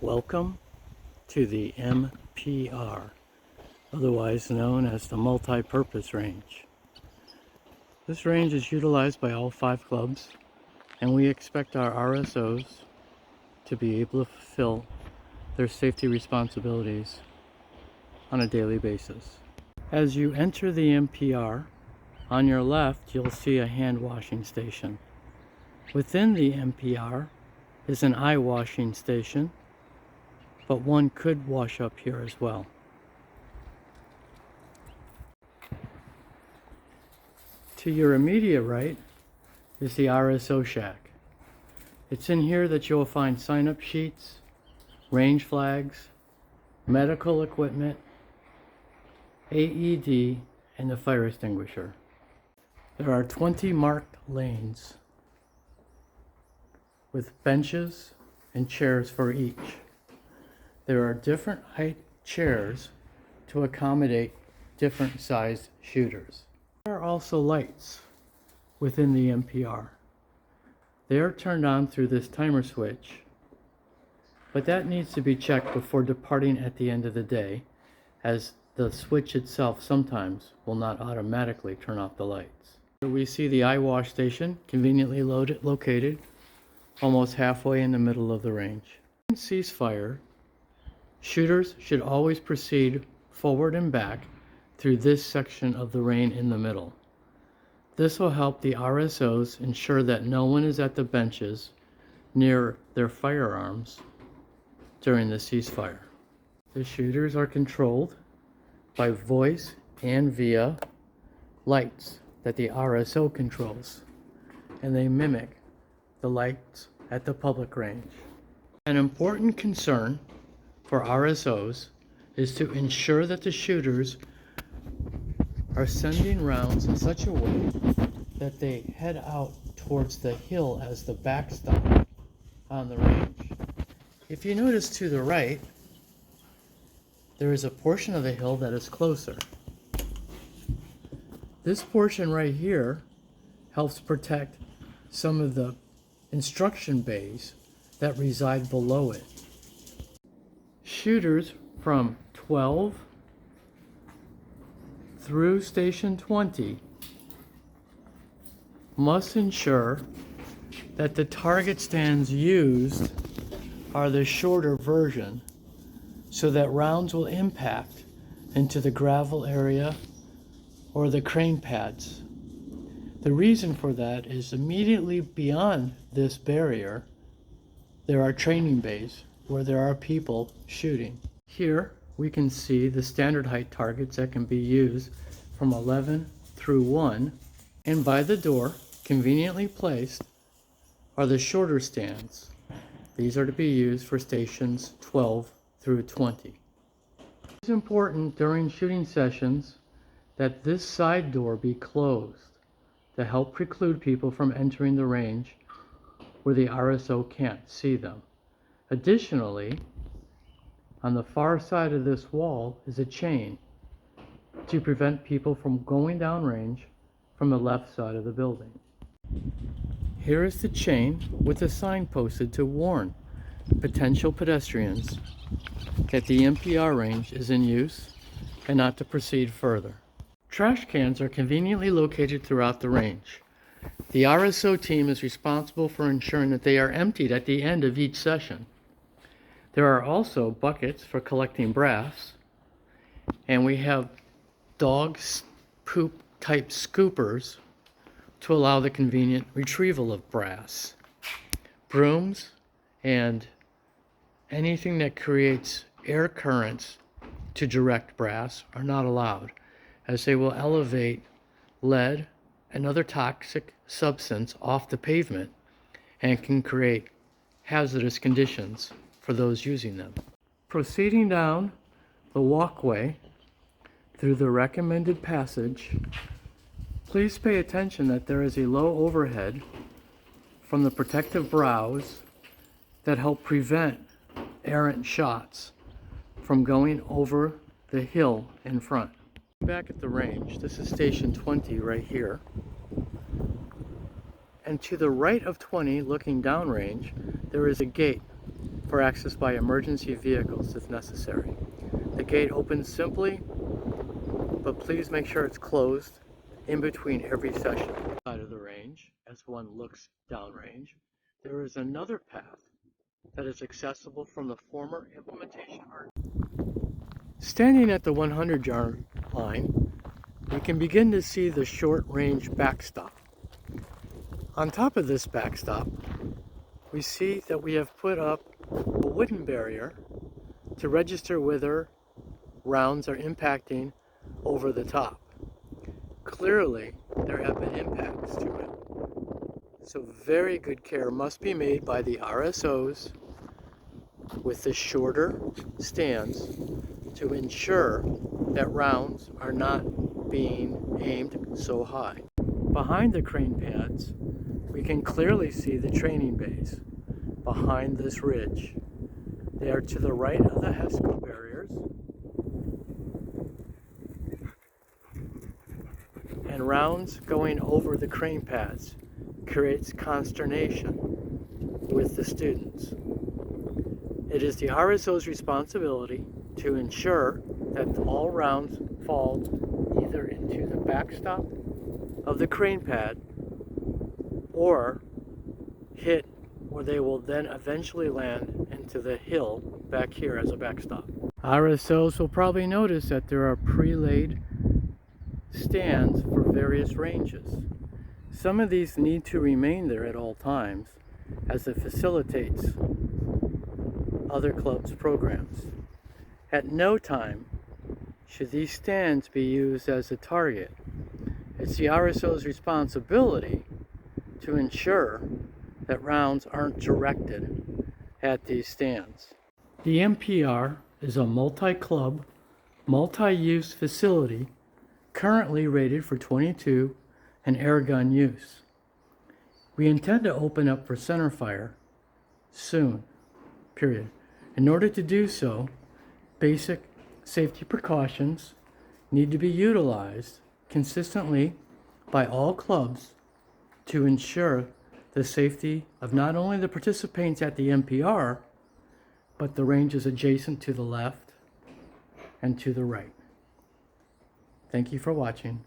Welcome to the MPR, otherwise known as the Multi-Purpose Range. This range is utilized by all 5 clubs, and we expect our RSOs to be able to fulfill their safety responsibilities on a daily basis. As you enter the MPR, on your left you'll see a hand washing station. Within the MPR is an eye washing station, but one could wash up here as well. To your immediate right is the RSO shack. It's in here that you'll find sign-up sheets, range flags, medical equipment, AED, and the fire extinguisher. There are 20 marked lanes with benches and chairs for each. There are different height chairs to accommodate different sized shooters. There are also lights within the MPR. They are turned on through this timer switch, but that needs to be checked before departing at the end of the day, as the switch itself sometimes will not automatically turn off the lights. Here we see the eye wash station conveniently located almost halfway in the middle of the range. In ceasefire, shooters should always proceed forward and back through this section of the lane in the middle. This will help the RSOs ensure that no one is at the benches near their firearms during the ceasefire. The shooters are controlled by voice and via lights that the RSO controls, and they mimic the lights at the public range. An important concern for RSOs is to ensure that the shooters are sending rounds in such a way that they head out towards the hill as the backstop on the range. If you notice to the right, there is a portion of the hill that is closer. This portion right here helps protect some of the instruction bays that reside below it. Shooters from 12 through station 20 must ensure that the target stands used are the shorter version, so that rounds will impact into the gravel area or the crane pads. The reason for that is immediately beyond this barrier there are training bays where there are people shooting. Here we can see the standard height targets that can be used from 11 through 1, and by the door, conveniently placed, are the shorter stands. These are to be used for stations 12 through 20. It's important during shooting sessions that this side door be closed to help preclude people from entering the range where the RSO can't see them. Additionally, on the far side of this wall is a chain to prevent people from going downrange from the left side of the building. Here is the chain with a sign posted to warn potential pedestrians that the MPR range is in use and not to proceed further. Trash cans are conveniently located throughout the range. The RSO team is responsible for ensuring that they are emptied at the end of each session. There are also buckets for collecting brass, and we have dog poop type scoopers to allow the convenient retrieval of brass. Brooms and anything that creates air currents to direct brass are not allowed, as they will elevate lead and other toxic substance off the pavement and can create hazardous conditions for those using them. Proceeding down the walkway through the recommended passage, please pay attention that there is a low overhead from the protective brows that help prevent errant shots from going over the hill in front. Back at the range, this is station 20 right here. And to the right of 20, looking downrange, there is a gate for access by emergency vehicles if necessary. The gate opens simply, but please make sure it's closed in between every session. Side of the range, as one looks downrange, there is another path that is accessible from the former implementation art. Standing at the 100-yard line, we can begin to see the short-range backstop. On top of this backstop, we see that we have put up a wooden barrier to register whether rounds are impacting over the top. Clearly, there have been impacts to it. So very good care must be made by the RSOs with the shorter stands to ensure that rounds are not being aimed so high. Behind the crane pads, we can clearly see the training bays behind this ridge. They are to the right of the HESCO barriers, and rounds going over the crane pads creates consternation with the students. It is the RSO's responsibility to ensure that all rounds fall either into the backstop of the crane pad or hit where they will then eventually land into the hill back here as a backstop. RSOs will probably notice that there are pre-laid stands for various ranges. Some of these need to remain there at all times as it facilitates other clubs' programs. At no time should these stands be used as a target. It's the RSO's responsibility to ensure that rounds aren't directed at these stands. The MPR is a multi-club, multi-use facility currently rated for .22 and air gun use. We intend to open up for centerfire soon, period. In order to do so, basic safety precautions need to be utilized consistently by all clubs to ensure the safety of not only the participants at the MPR, but the ranges adjacent to the left and to the right. Thank you for watching.